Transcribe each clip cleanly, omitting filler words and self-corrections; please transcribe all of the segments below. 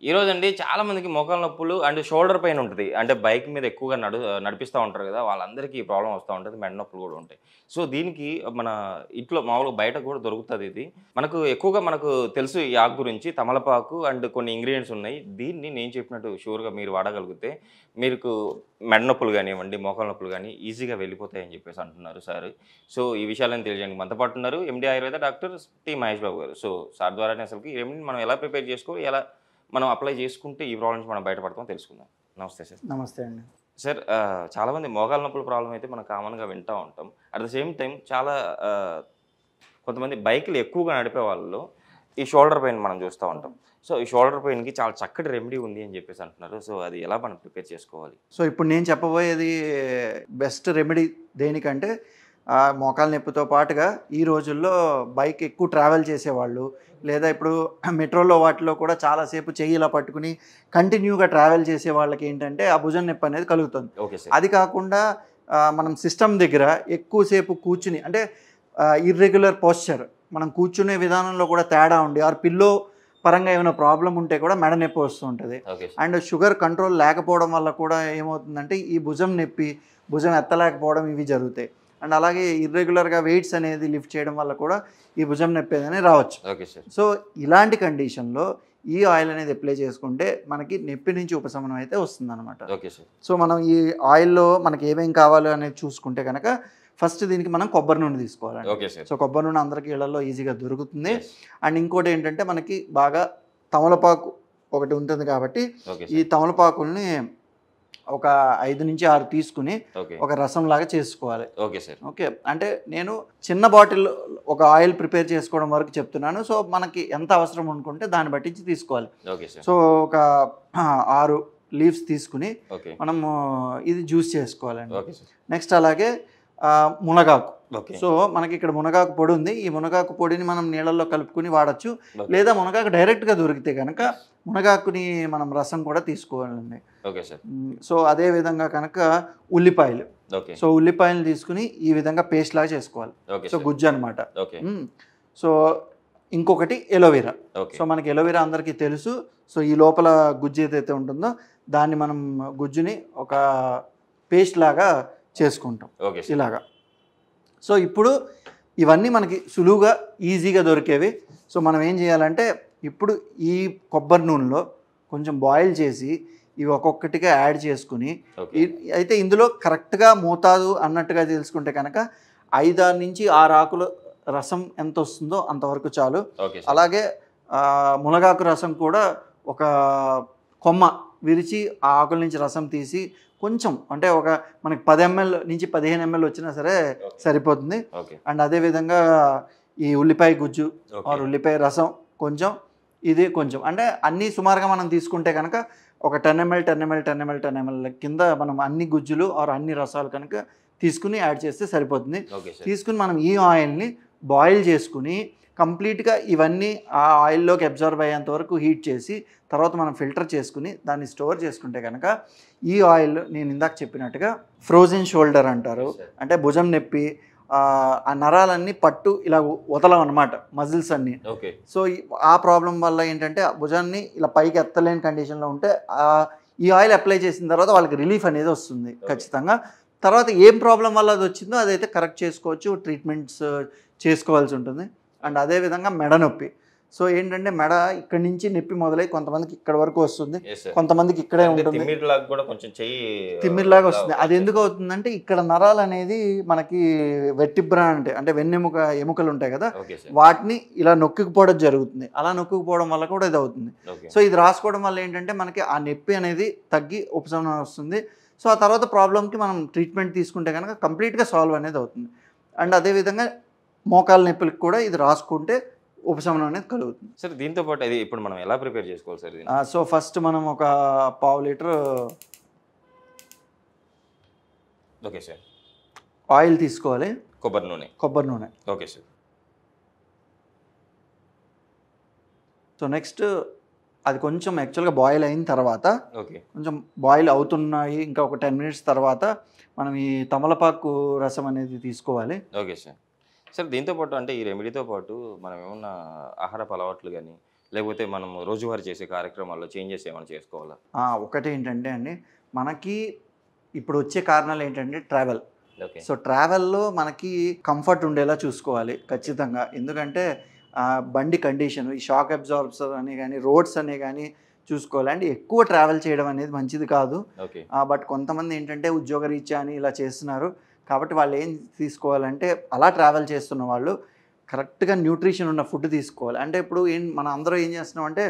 ఈరోజండి చాలా మందికి మోకాళ్ళ నొప్పులు అండ్ షోల్డర్ పెయిన్ ఉంటది. అంటే బైక్ మీద ఎక్కువగా నడిపిస్తా ఉంటారు గదా! వాళ్ళందరికీ ఈ ప్రాబ్లమ్ వస్తా ఉంటది. మెడ నొప్పులు గూడా ఉంటాయి. సో, దీనికి మన ఇంట్లో మామూలుగా బయట కూడా దొరుకుతది ఇది. మనకు తెలుసు ఈ ఆకు గురించి తమలపాకు అండ్ కొన్ని ఇంగ్రీడియెంట్స్ ఉన్నాయి. దీన్ని నేను చెప్పినట్టు షూర్‌గా మీరు వాడగలిగితే మీకు మెడ నొప్పులు గానివ్వండి, మోకాళ్ళ నొప్పులు గాని ఈజీగా వెళ్ళిపోతాయని చెప్పేసి అంటున్నారు సారు. సో, ఈ విషయాలను తెలియజేయడానికి మనతో పాటు ఉన్నారు MD Ayurveda doctor T. Mahesh Babu గారు. సో, సార్ ద్వారానే అసలుకి ఈ రెమెడీని మనం ఎలా ప్రిపేర్ చేసుకోవాలి? ఎలా మనం అప్లై చేసుకుంటే ఈ ప్రాబ్లమ్ నుంచి మనం బయటపడతామో తెలుసుకుందాం. నమస్తే సార్. నమస్తే అండి. సార్ చాలామంది మోకాళ్ళ నొప్పుల ప్రాబ్లమ్ అయితే మనం కామన్‌గా వింటా ఉంటాం. అట్ ద సేమ్ టైమ్ చాలా కొంతమంది బైకులు ఎక్కువగా నడిపే వాళ్ళలో ఈ షోల్డర్ పెయిన్ మనం చూస్తూ ఉంటాం. సో, ఈ షోల్డర్ పెయిన్‌కి చాలా చక్కటి రెమెడీ ఉంది అని చెప్పేసి అంటున్నారు. సో, అది ఎలా మనం ప్రిపేర్ చేసుకోవాలి? సో, ఇప్పుడు నేను చెప్పబోయేది బెస్ట్ రెమెడీ దేనికంటే మోకాళ్ళ నొప్పితో పాటుగా ఈ రోజుల్లో బైక్ ఎక్కువ ట్రావెల్ చేసేవాళ్ళు, లేదా ఇప్పుడు మెట్రోలో వాటిలో కూడా చాలాసేపు చెయ్యి ఇలా పట్టుకుని కంటిన్యూగా ట్రావెల్ చేసే వాళ్ళకి ఏంటంటే ఆ భుజం నొప్పి అనేది కలుగుతుంది. Okay sir. అది కాకుండా మనం సిస్టమ్ దగ్గర ఎక్కువసేపు కూర్చుని అంటే ఇర్రెగ్యులర్ పోస్చర్, మనం కూర్చునే విధానంలో కూడా తేడా ఉండి ఆర్ పిల్లో పరంగా ఏమైనా ప్రాబ్లం ఉంటే కూడా మెడ నొప్పి వస్తూ ఉంటుంది. అండ్ షుగర్ కంట్రోల్ లేకపోవడం వల్ల కూడా ఏమవుతుందంటే ఈ భుజం నొప్పి, భుజం ఎత్తలేకపోవడం ఇవి జరుగుతాయి. అండ్ అలాగే ఇర్రెగ్యులర్గా వెయిట్స్ అనేది లిఫ్ట్ చేయడం వల్ల కూడా ఈ భుజం నొప్పి అనేది రావచ్చు. Okay sir. సో ఇలాంటి కండిషన్లో ఈ ఆయిల్ అనేది అప్లై చేసుకుంటే మనకి నొప్పి నుంచి ఉపశమనం అయితే వస్తుందన్నమాట. Okay sir. సో మనం ఈ ఆయిల్లో మనకి ఏమేం కావాలో అనేది చూసుకుంటే కనుక ఫస్ట్ దీనికి మనం కొబ్బరి నూనె తీసుకోవాలండి. Okay sir. సో కొబ్బరి నూనె అందరికీ ఇళ్లలో ఈజీగా దొరుకుతుంది. అండ్ ఇంకోటి ఏంటంటే మనకి బాగా తమలపాకు ఒకటి ఉంటుంది కాబట్టి ఈ తమలపాకుల్ని ఒక 5 నుంచి 6 తీసుకుని ఒక రసం లాగా చేసుకోవాలి. Okay sir. ఓకే, అంటే నేను చిన్న బాటిల్ ఒక ఆయిల్ ప్రిపేర్ చేసుకోవడం వరకు చెప్తున్నాను. సో మనకి ఎంత అవసరం అనుకుంటే దాన్ని బట్టించి తీసుకోవాలి. సో ఒక 6 లీవ్స్ తీసుకుని మనం ఇది జ్యూస్ చేసుకోవాలండి. నెక్స్ట్ అలాగే మునగాకు. సో మనకి ఇక్కడ మునగాకు పొడి ఉంది. ఈ మునగాకు పొడిని మనం నీళ్ళల్లో కలుపుకుని వాడచ్చు, లేదా మునగాకు డైరెక్ట్గా దొరికితే కనుక మునగాకుని మనం రసం కూడా తీసుకోవాలండి. సో అదే విధంగా కనుక ఉల్లిపాయలు, సో ఉల్లిపాయలు తీసుకుని ఈ విధంగా పేస్ట్ లాగా చేసుకోవాలి. సో గుజ్జు అనమాట. సో ఇంకొకటి ఎలోవెరా. సో మనకి ఎలోవెరా అందరికీ తెలుసు. సో ఈ లోపల గుజ్జు ఏదైతే ఉంటుందో దాన్ని మనం గుజ్జుని ఒక పేస్ట్ లాగా చేసుకుంటాం ఇలాగా. సో ఇప్పుడు ఇవన్నీ మనకి సులువుగా ఈజీగా దొరికేవి. సో మనం ఏం చేయాలంటే ఇప్పుడు ఈ కొబ్బరి నూనెలో కొంచెం బాయిల్ చేసి ఇవి ఒక్కొక్కటిగా యాడ్ చేసుకుని, అయితే ఇందులో కరెక్ట్గా మోతాదు అన్నట్టుగా తెలుసుకుంటే కనుక 5 నుంచి 6 ఆకుల రసం ఎంత వస్తుందో అంతవరకు చాలు. అలాగే మునగాకు రసం కూడా ఒక కొమ్మ విరిచి ఆ ఆకుల నుంచి రసం తీసి కొంచెం అంటే ఒక మనకి 10 ml నుంచి 15 ml వచ్చినా సరే సరిపోతుంది. అండ్ అదేవిధంగా ఈ ఉల్లిపాయ గుజ్జు ఆర్ ఉల్లిపాయ రసం కొంచెం, ఇది కొంచెం, అంటే అన్నీ సుమారుగా మనం తీసుకుంటే కనుక ఒక 10 ml కింద మనం అన్ని గుజ్జులు ఆర్ అన్ని రసాలు కనుక తీసుకుని యాడ్ చేస్తే సరిపోతుంది. తీసుకుని మనం ఈ ఆయిల్ని బాయిల్ చేసుకుని కంప్లీట్గా ఇవన్నీ ఆ ఆయిల్లోకి అబ్జర్వ్ అయ్యేంత వరకు హీట్ చేసి తర్వాత మనం ఫిల్టర్ చేసుకుని దాన్ని స్టోర్ చేసుకుంటే కనుక ఈ ఆయిల్ నేను ఇందాక చెప్పినట్టుగా ఫ్రోజన్ షోల్డర్ అంటారు. అంటే భుజం నొప్పి, ఆ నరాలన్నీ పట్టు ఇలా వదలం అనమాట, మజిల్స్ అన్నీ. సో ఆ ప్రాబ్లం వల్ల ఏంటంటే భుజాన్ని ఇలా పైకి ఎత్తలేని కండిషన్లో ఉంటే ఈ ఆయిల్ అప్లై చేసిన తర్వాత వాళ్ళకి రిలీఫ్ అనేది వస్తుంది ఖచ్చితంగా. తర్వాత ఏం ప్రాబ్లం వల్ల అది వచ్చిందో అదైతే కరెక్ట్ చేసుకోవచ్చు, ట్రీట్మెంట్స్ చేసుకోవాల్సి ఉంటుంది. అండ్ అదేవిధంగా మెడ నొప్పి. సో ఏంటంటే మెడ ఇక్కడి నుంచి నొప్పి మొదలై కొంతమందికి ఇక్కడ వరకు వస్తుంది, కొంతమందికి ఇక్కడే ఉంటుంది, తిమ్మిరిలాగా వస్తుంది. అది ఎందుకు అవుతుందంటే ఇక్కడ నరాలు అనేది మనకి వెర్టిబ్రా అంటే వెన్నెముక ఎముకలు ఉంటాయి కదా, వాటిని ఇలా నొక్కుకుపోవడం జరుగుతుంది. అలా నొక్కుకుపోవడం వల్ల కూడా ఇది అవుతుంది. సో ఇది రాసుకోవడం వల్ల ఏంటంటే మనకి ఆ నొప్పి అనేది తగ్గి ఉపశమనం వస్తుంది. సో ఆ తర్వాత ప్రాబ్లంకి మనం ట్రీట్మెంట్ తీసుకుంటే కనుక కంప్లీట్గా సాల్వ్ అనేది అవుతుంది. అండ్ అదేవిధంగా మోకాళ్ళ నొప్పులకు కూడా ఇది రాసుకుంటే ఉపశమనం అనేది కలుగుతుంది. సార్ దీంతో పాటు అది ఇప్పుడు మనం ఎలా ప్రిపేర్ చేసుకోవాలి సార్? సో ఫస్ట్ మనం ఒక 1/2 లీటర్ ఆయిల్ తీసుకోవాలి, కొబ్బరి నూనె. Okay sir. సో నెక్స్ట్ అది కొంచెం యాక్చువల్గా బాయిల్ అయిన తర్వాత, కొంచెం బాయిల్ అవుతున్నాయి ఇంకా ఒక 10 minutes తర్వాత మనం ఈ తమలపాకు రసం అనేది తీసుకోవాలి. Okay sir. సార్ దీంతో పాటు అంటే ఈ రెమెడీతో పాటు మనం ఏమన్నా ఆహారపు అలవాట్లు కానీ లేకపోతే మనం రోజువారీ చేసే కార్యక్రమాల్లో చేంజెస్ ఏమైనా చేసుకోవాలా? ఒకటి ఏంటంటే అండి, మనకి ఇప్పుడు వచ్చే కారణాలు ఏంటంటే ట్రావెల్. ఓకే. సో ట్రావెల్‌లో మనకి కంఫర్ట్ ఉండేలా చూసుకోవాలి ఖచ్చితంగా. ఎందుకంటే బండి కండిషన్, ఈ షాక్ అబ్జార్బర్స్ అని గాని, రోడ్స్ అని గాని చూసుకోవాలి. అండ్ ఎక్కువ ట్రావెల్ చేయడం అనేది మంచిది కాదు. ఓకే. బట్ కొంతమంది ఏంటంటే ఉద్యోగరీత్యా అని ఇలా చేస్తున్నారు. కాబట్టి వాళ్ళు ఏం తీసుకోవాలంటే, అలా ట్రావెల్ చేస్తున్న వాళ్ళు కరెక్ట్‌గా న్యూట్రిషన్ ఉన్న ఫుడ్ తీసుకోవాలి. అంటే ఇప్పుడు మనం అందరూ ఏం చేస్తున్నామంటే,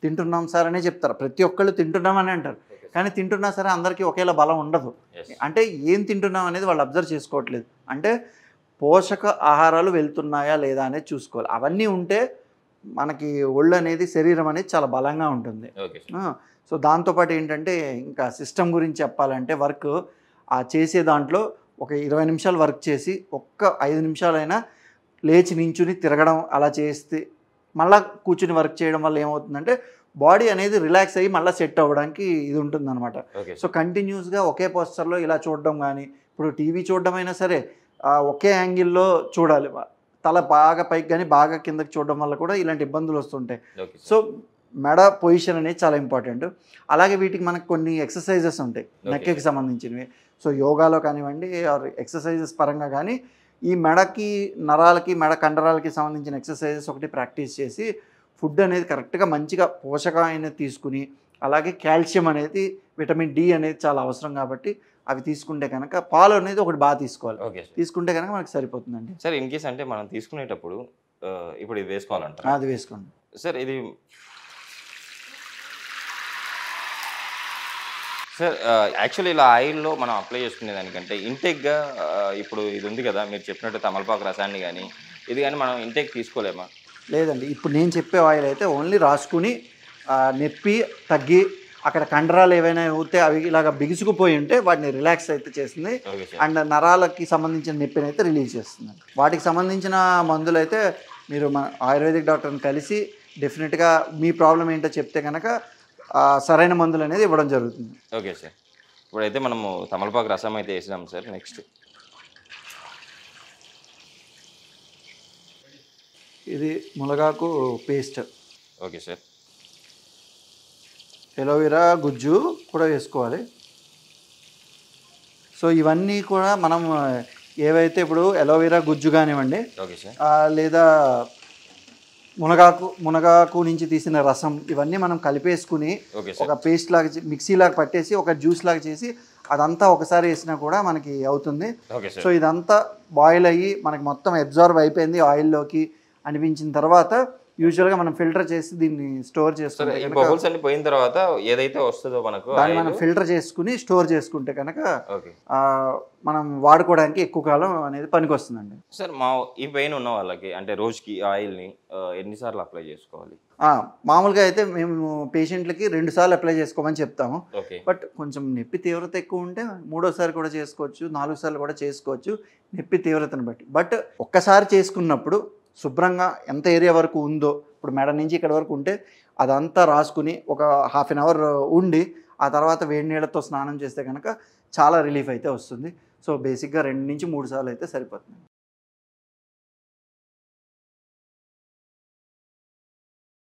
తింటున్నాం సార్ అనే చెప్తారు. ప్రతి ఒక్కళ్ళు తింటున్నామని అంటారు. కానీ తింటున్నా సరే అందరికీ ఒకేలా బలం ఉండదు. అంటే ఏం తింటున్నాం అనేది వాళ్ళు అబ్జర్వ్ చేసుకోవట్లేదు. అంటే పోషక ఆహారాలు వెళ్తున్నాయా లేదా అనేది చూసుకోవాలి. అవన్నీ ఉంటే మనకి ఒళ్ళు అనేది, శరీరం అనేది చాలా బలంగా ఉంటుంది. సో దాంతోపాటు ఏంటంటే, ఇంకా సిస్టమ్ గురించి చెప్పాలంటే, వర్క్ చేసే దాంట్లో ఒక 20 నిమిషాలు వర్క్ చేసి ఒక్క 5 నిమిషాలైనా లేచి నించుని తిరగడం అలా చేస్తే, మళ్ళీ కూర్చుని వర్క్ చేయడం వల్ల ఏమవుతుందంటే బాడీ అనేది రిలాక్స్ అయ్యి మళ్ళీ సెట్ అవ్వడానికి ఇది ఉంటుందన్నమాట. సో కంటిన్యూస్గా ఒకే పోస్చర్లో ఇలా చూడడం కానీ, ఇప్పుడు టీవీ చూడడం అయినా సరే ఒకే యాంగిల్లో చూడాలి. తల బాగా పైకి కానీ బాగా కిందకి చూడడం వల్ల కూడా ఇలాంటి ఇబ్బందులు వస్తుంటాయి. సో మెడ పొజిషన్ అనేది చాలా ఇంపార్టెంట్. అలాగే వీటికి మనకు కొన్ని ఎక్సర్సైజెస్ ఉంటాయి నెక్కి సంబంధించినవి. సో యోగాలో కానివ్వండి, ఆర్ ఎక్సర్సైజెస్ పరంగా కానీ ఈ మెడకి, నరాలకి, మెడ కండరాలకి సంబంధించిన ఎక్సర్సైజెస్ ఒకటి ప్రాక్టీస్ చేసి, ఫుడ్ అనేది కరెక్ట్గా మంచిగా పోషకాన్ని తీసుకుని, అలాగే కాల్షియం అనేది, విటమిన్ డి అనేది చాలా అవసరం కాబట్టి అవి తీసుకుంటే కనుక, పాలు అనేది ఒకటి బాగా తీసుకోవాలి. తీసుకుంటే కనుక మనకి సరిపోతుందండి. సార్ ఇన్ కేస్ అంటే మనం తీసుకునేటప్పుడు ఇప్పుడు ఇది వేసుకోవాలంటారు. అది వేసుకోండి సార్. ఇది సార్ యాక్చువల్లీ ఇలా ఆయిల్లో మనం అప్లై చేసుకునే దానికంటే ఇంటేక్గా ఇప్పుడు ఇది ఉంది కదా, మీరు చెప్పినట్టు తమలపాకు రసాన్ని కానీ ఇది కానీ మనం ఇంటేక్ తీసుకోలేమా? లేదండి. ఇప్పుడు నేను చెప్పే ఆయిల్ అయితే ఓన్లీ రాసుకుని నొప్పి తగ్గి, అక్కడ కండరాలు ఏవైనా ఊరితే అవి ఇలాగ బిగుసుకుపోయి ఉంటే వాటిని రిలాక్స్ అయితే చేస్తుంది. అండ్ నరాలకి సంబంధించిన నొప్పిని అయితే రిలీజ్ చేస్తుంది. వాటికి సంబంధించిన మందులు అయితే మీరు మన ఆయుర్వేదిక్ డాక్టర్ని కలిసి డెఫినెట్గా మీ ప్రాబ్లం ఏంటో చెప్తే కనుక సరైన మందులు అనేది ఇవ్వడం జరుగుతుంది. Okay sir. ఇప్పుడైతే మనము తమలపాకు రసం అయితే వేసినాం సార్. నెక్స్ట్ ఇది మునగాకు పేస్ట్. Okay sir. ఎలోవెరా గుజ్జు కూడా వేసుకోవాలి. సో ఇవన్నీ కూడా మనం ఏవైతే ఇప్పుడు ఎలోవెరా గుజ్జు కానివ్వండి, ఓకే సార్, లేదా మునగాకు నుంచి తీసిన రసం, ఇవన్నీ మనం కలిపేసుకుని ఒక పేస్ట్ లాగా, మిక్సీ లాగా పట్టేసి ఒక జ్యూస్ లాగా చేసి అదంతా ఒకసారి వేసినా కూడా మనకి అవుతుంది. సో ఇదంతా బాయిల్ అయ్యి మనకి మొత్తం అబ్జార్బ్ అయిపోయింది ఆయిల్లోకి అనిపించిన తర్వాత యూజువల్గా మనం ఫిల్టర్ చేసి దీన్ని స్టోర్ చేసుకుంటే, బబుల్స్ అన్ని పోయిన తర్వాత ఏదైతే వస్తుందో మనకు దాన్ని మనం ఫిల్టర్ చేసుకుని స్టోర్ చేసుకుంటే కనుక మనం వాడుకోవడానికి ఎక్కువ కాలం అనేది పనికి వస్తుందండి. సార్ ఈ పెయిన్ ఉన్న వాళ్ళకి అంటే రోజుకి ఆయిల్ని ఎన్నిసార్లు అప్లై చేసుకోవాలి? మామూలుగా అయితే మేము పేషెంట్లకి 2 సార్లు అప్లై చేసుకోమని చెప్తాము. బట్ కొంచెం నొప్పి తీవ్రత ఎక్కువ ఉంటే 3వ సారి కూడా చేసుకోవచ్చు, 4 సార్లు కూడా చేసుకోవచ్చు, నొప్పి తీవ్రతను బట్టి. బట్ ఒక్కసారి చేసుకున్నప్పుడు శుభ్రంగా ఎంత ఏరియా వరకు ఉందో, ఇప్పుడు మెడ నుంచి ఇక్కడ వరకు ఉంటే అదంతా రాసుకుని ఒక ½ an hour ఉండి ఆ తర్వాత వేడి నీళ్ళతో స్నానం చేస్తే కనుక చాలా రిలీఫ్ అయితే వస్తుంది. సో బేసిక్గా 2 నుంచి 3 సార్లు అయితే సరిపోతుంది.